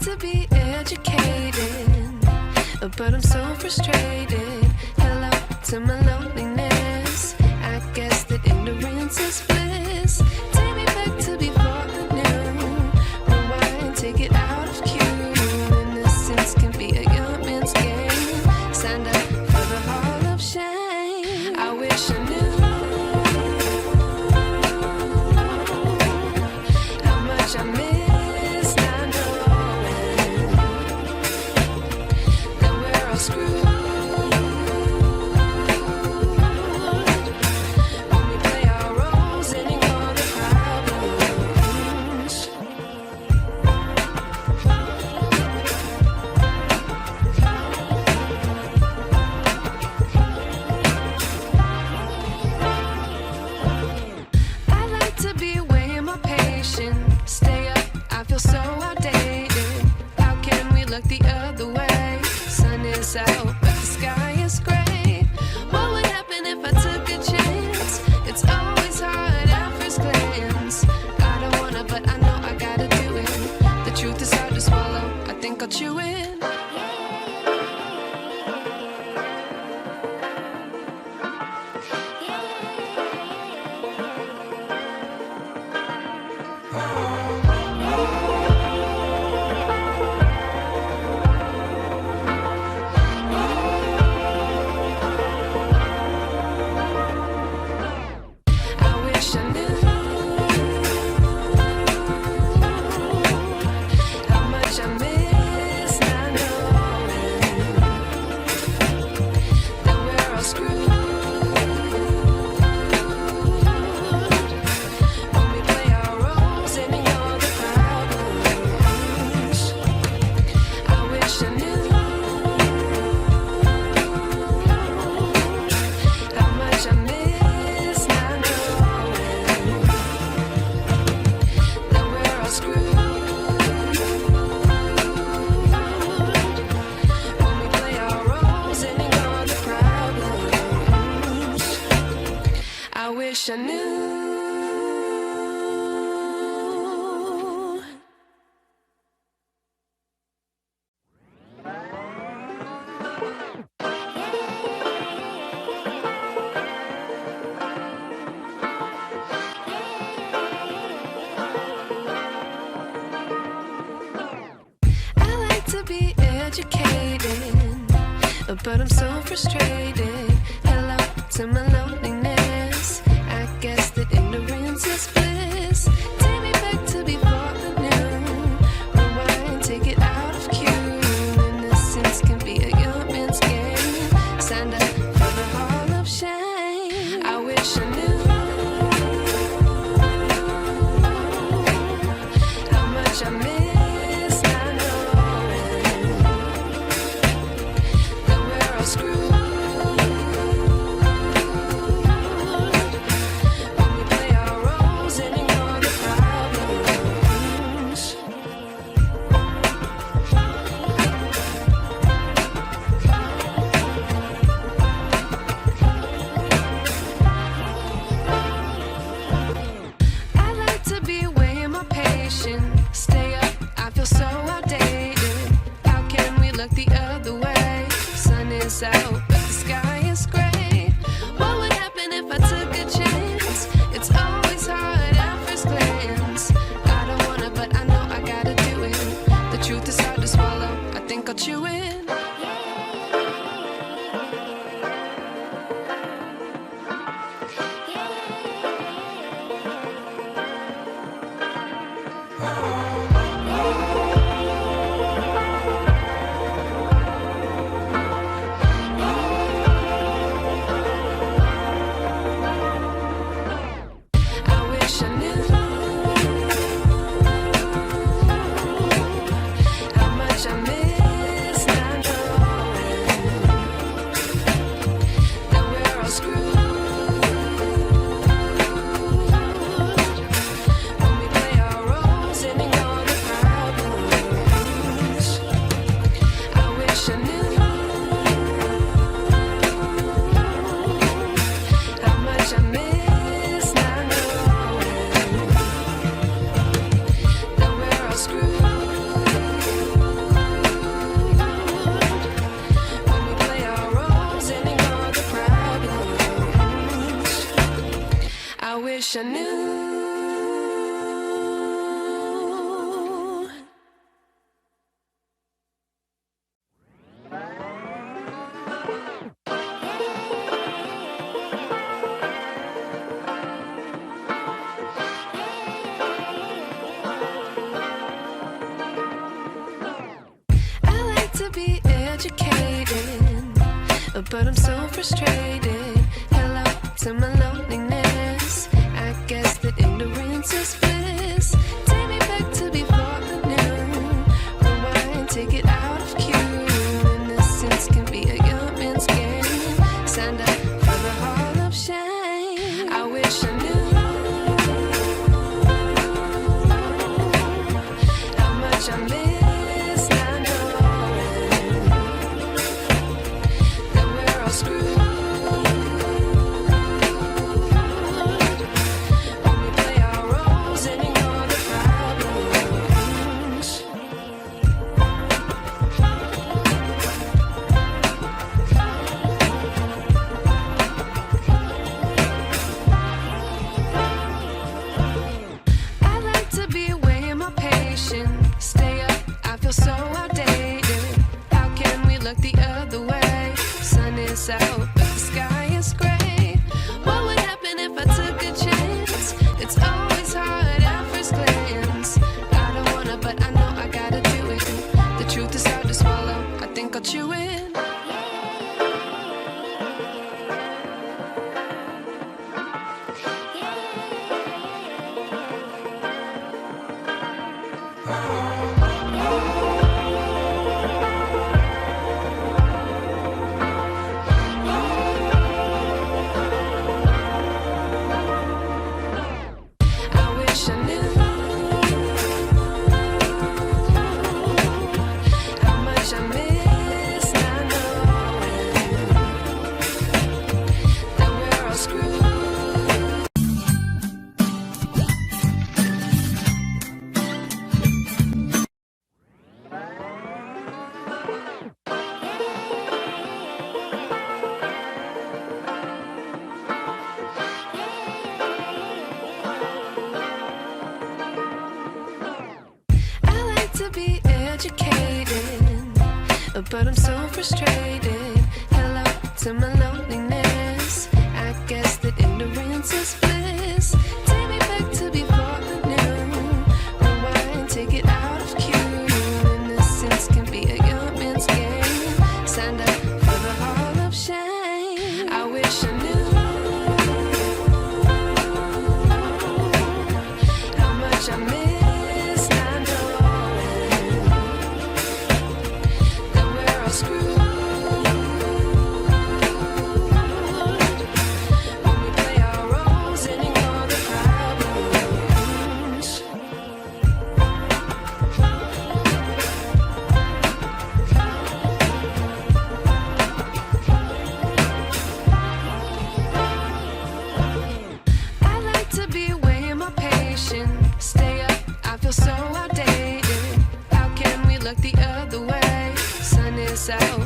to be educated, but I'm so frustrated. Hello to my loneliness. I guess that ignorance is bliss. Take me back to before I knew. Rewind, take it out of cue. Innocence can be a young man's game. Signed up for the hall of shame. I wish I knew how much I miss not knowing that we're all screwed. Stay up, I feel so outdated. How can we look the other way? Sun is out, but the sky is gray. What would happen if I took a chance? It's always hard at first glance. I don't wanna, but I know I gotta do it. The truth is hard to swallow, I think I'll chew it. Wish I knew. I like to be educated, but I'm so frustrated. Hello to my loneliness. I guess that ignorance is bliss. Take me back to before I knew. Rewind, take it out of cue. Innocence can be a young man's game. Signed up for the hall of shame. I wish I knew how much I miss not knowing that we're all screwed. Stay up, I feel so outdated. How can we look the other way? Sun is out, but the sky is gray. What would happen if I took a chance? It's always hard at first glance. I don't wanna, but I know I gotta do it. The truth is hard to swallow, I think I'll chew it. wish I knew. I like to be educated, but I'm so frustrated. Hello to my loneliness. I guess that ignorance is bliss. Take me back to before the noon. Rewind, take it out of cue. Innocence can be a young man's game. Signed up for the hall of shame. I wish I knew how much I miss not knowing that we're all screwed. Stay up, I feel so outdated. How can we look the other way? Sun is out, but the sky is gray. What would happen if I took a chance? It's always hard at first glance. I don't wanna, but I know I gotta do it. The truth is hard to swallow, I think I'll chew it. To be educated, but I'm so frustrated. Hello to my loneliness. I guess that ignorance is bliss. Take me back to before the noon. Rewind, take it out of cue. Innocence can be a young man's game. Signed up for the hall of shame. I wish I knew how much I miss. Stay up, I feel so outdated. How can we look the other way? Sun is out.